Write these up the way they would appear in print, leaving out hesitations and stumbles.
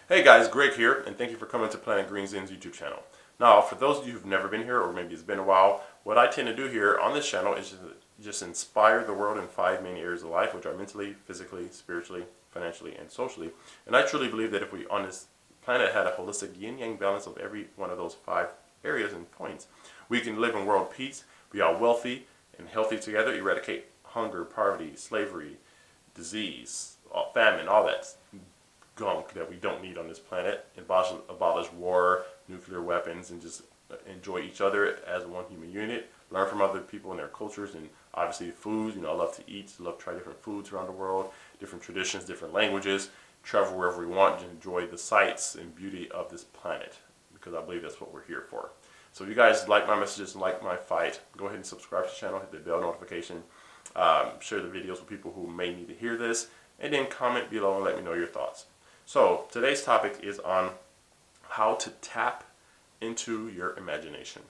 Hey guys, Greg here, and thank you for coming to Planet Green Zen's YouTube channel. Now, for those of you who've never been here, or maybe it's been a while, what I tend to do here on this channel is just inspire the world in 5 main areas of life, which are mentally, physically, spiritually, financially, and socially. And I truly believe that if we on this planet had a holistic yin-yang balance of every one of those 5 areas and points, we can live in world peace, be all wealthy and healthy together, eradicate hunger, poverty, slavery, disease, famine, all that gunk that we don't need on this planet, abolish war, nuclear weapons, and just enjoy each other as one human unit, learn from other people and their cultures, and obviously foods. I love to eat, love to try different foods around the world, different traditions, different languages, travel wherever we want, and enjoy the sights and beauty of this planet, because I believe that's what we're here for. So if you guys like my messages and like my fight, go ahead and subscribe to the channel, hit the bell notification, share the videos with people who may need to hear this, and then comment below and let me know your thoughts. So today's topic is on how to tap into your imagination.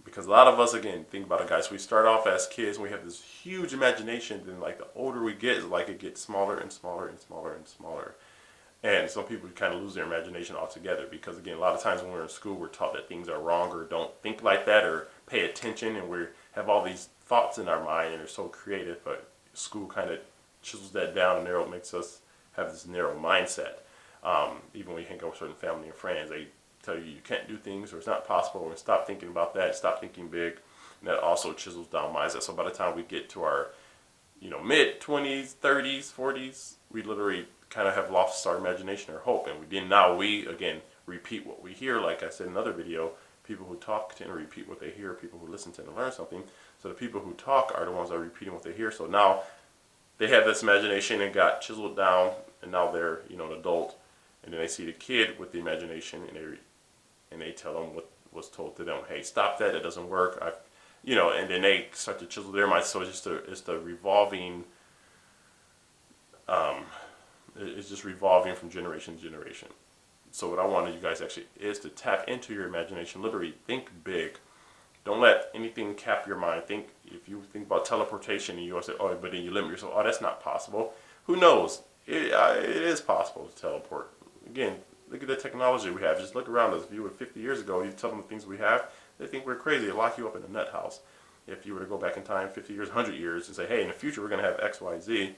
Because a lot of us, again, think about it, guys, we start off as kids and we have this huge imagination, then like the older we get, like it gets smaller and smaller and smaller and smaller. And some people kind of lose their imagination altogether because, again, a lot of times when we're in school, we're taught that things are wrong or don't think like that or pay attention, and we have all these thoughts in our mind and they're so creative, but school kind of chisels that down and narrow, makes us have this narrow mindset. Even when you hang out with certain family and friends, they tell you you can't do things or it's not possible, or stop thinking about that, stop thinking big, and that also chisels down mindset. So by the time we get to our mid 20s, 30s, 40s, we literally kind of have lost our imagination or hope, and we again repeat what we hear. Like I said in another video, people who talk tend to repeat what they hear, people who listen tend to learn something. So the people who talk are the ones that are repeating what they hear. So now they have this imagination and got chiseled down, and now they're an adult, and then they see the kid with the imagination, and they tell them what was told to them. Hey, stop that! It doesn't work. And then they start to chisel their minds. So it's the revolving. It's just revolving from generation to generation. So what I wanted you guys actually is to tap into your imagination. Literally, think big. Don't let anything cap your mind. If you think about teleportation and you say, oh, but then you limit yourself. Oh, that's not possible. Who knows? It is possible to teleport. Again, look at the technology we have. Just look around us. If you were 50 years ago, you tell them the things we have, they think we're crazy. They lock you up in a nut house. If you were to go back in time 50 years, 100 years, and say, hey, in the future we're going to have X, Y, Z,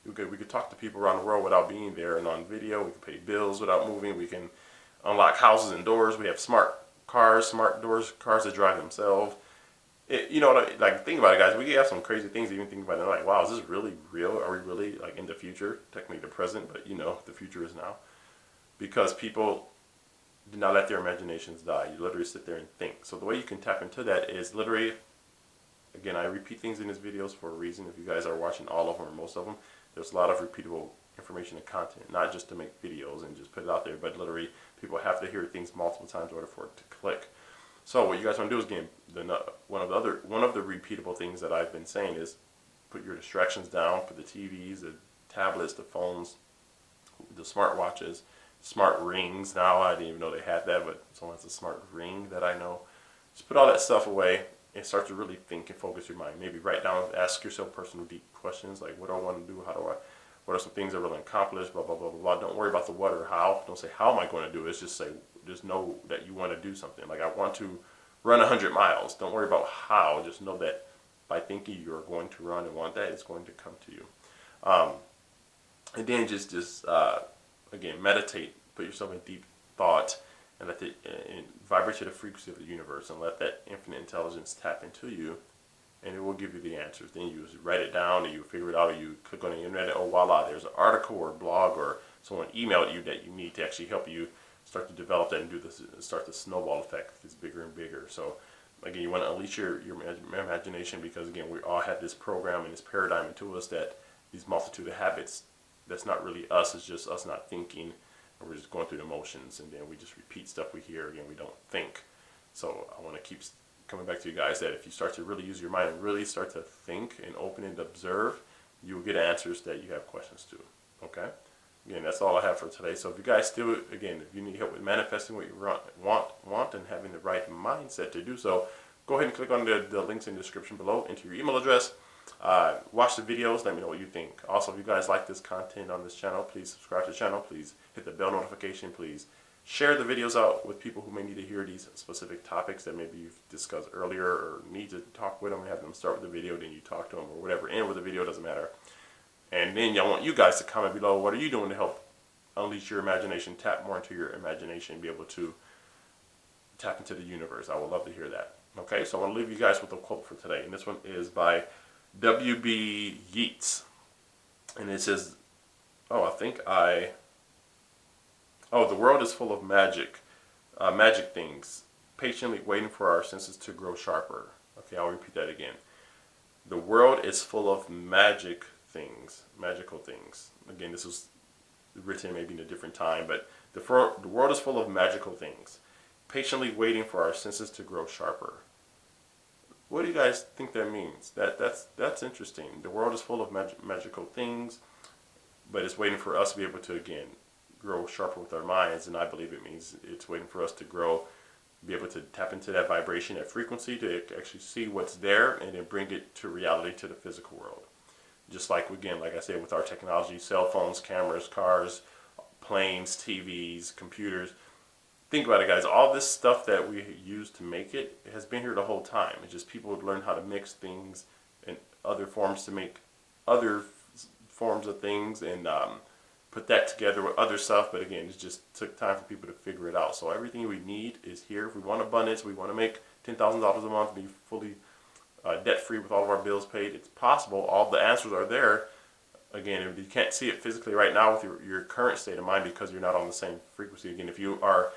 we could talk to people around the world without being there and on video. We can pay bills without moving. We can unlock houses and doors. We have smart cars, smart doors, cars that drive themselves. Like, think about it, guys. We have some crazy things. Even think about it, like, wow, is this really real? Are we really like in the future? Technically the present, but the future is now. Because people do not let their imaginations die. You literally sit there and think. So the way you can tap into that is literally, again, I repeat things in these videos for a reason. If you guys are watching all of them or most of them, there's a lot of repeatable information and content, not just to make videos and just put it out there, but literally people have to hear things multiple times in order for it to click. So what you guys want to do is, again, one of the repeatable things that I've been saying is put your distractions down, put the TVs, the tablets, the phones, the smartwatches, smart rings. Now I didn't even know they had that, but someone has a smart ring that I know. Just put all that stuff away and start to really think and focus your mind. Maybe write down, ask yourself personal deep questions like, what do I want to do? What are some things I really accomplish? Blah, blah, blah, blah, blah. Don't worry about the what or how. Don't say, how am I going to do it? Just know that you want to do something. Like, I want to run 100 miles. Don't worry about how. Just know that by thinking you're going to run and want that, it's going to come to you. And then just again, meditate. Put yourself in deep thought and and vibrate to the frequency of the universe and let that infinite intelligence tap into you, and it will give you the answers. Then you write it down, and you figure it out, or you click on the internet, oh voila, there's an article or a blog or someone emailed you that you need to actually help you start to develop that and do this, start the snowball effect. It's bigger and bigger. So again, you want to unleash your imagination, because again, we all have this program and this paradigm into us that these multitude of habits, that's not really us, it's just us not thinking. We're just going through the motions, and then we just repeat stuff we hear. Again, we don't think. So I want to keep coming back to you guys that if you start to really use your mind and really start to think and open and observe, you will get answers that you have questions to. Okay? Again, that's all I have for today. So if you guys still, again, if you need help with manifesting what you want and having the right mindset to do so, go ahead and click on the links in the description below, enter your email address, Watch the videos. Let me know what you think. Also, if you guys like this content on this channel, please subscribe to the channel. Please hit the bell notification. Please share the videos out with people who may need to hear these specific topics that maybe you've discussed earlier or need to talk with them. Have them start with the video, then you talk to them or whatever. End with the video, doesn't matter. And then I want you guys to comment below. What are you doing to help unleash your imagination, tap more into your imagination, be able to tap into the universe? I would love to hear that. Okay, so I want to leave you guys with a quote for today. And this one is by W.B. Yeats. And it says, the world is full of magic things, patiently waiting for our senses to grow sharper. Okay, I'll repeat that again. The world is full of magical things. Again, this was written maybe in a different time, but the world is full of magical things, patiently waiting for our senses to grow sharper. What do you guys think that means? That's interesting. The world is full of magical things, but it's waiting for us to be able to, again, grow sharper with our minds, and I believe it means it's waiting for us to grow, be able to tap into that vibration, that frequency, to actually see what's there and then bring it to reality, to the physical world. Just like, again, like I said, with our technology, cell phones, cameras, cars, planes, TVs, computers. Think about it, guys. All this stuff that we use to make it has been here the whole time. It's just people would learn how to mix things and other forms to make other forms of things and put that together with other stuff. But again, it just took time for people to figure it out. So everything we need is here. If we want abundance, we want to make $10,000 a month, be fully debt-free with all of our bills paid. It's possible. All the answers are there. Again, if you can't see it physically right now with your current state of mind because you're not on the same frequency. Again, if you are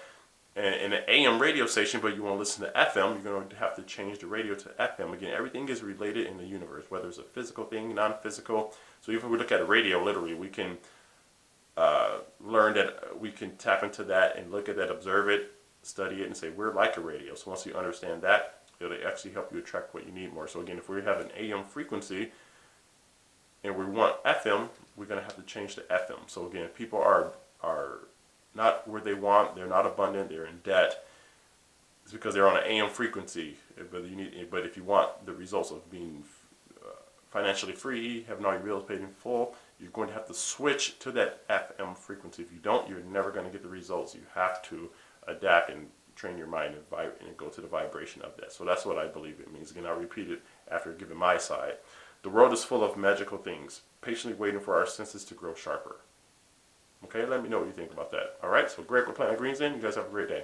in an AM radio station but you want to listen to FM, you're going to have to change the radio to FM. Again, everything is related in the universe, whether it's a physical thing, non-physical. So even if we look at a radio, literally, we can learn that we can tap into that and look at that, observe it, study it, and say, we're like a radio. So once you understand that, it'll actually help you attract what you need more. So again, if we have an AM frequency and we want FM, we're going to have to change to FM. So again, if people are not where they want, they're not abundant, they're in debt, it's because they're on an AM frequency. But if you want the results of being financially free, having all your bills paid in full, you're going to have to switch to that FM frequency. If you don't, you're never going to get the results. You have to adapt and train your mind and go to the vibration of that. So that's what I believe it means. Again, I'll repeat it after giving my side. The world is full of magical things, patiently waiting for our senses to grow sharper. Okay, let me know what you think about that. All right, so Greg, we're playing Green Zen. You guys have a great day.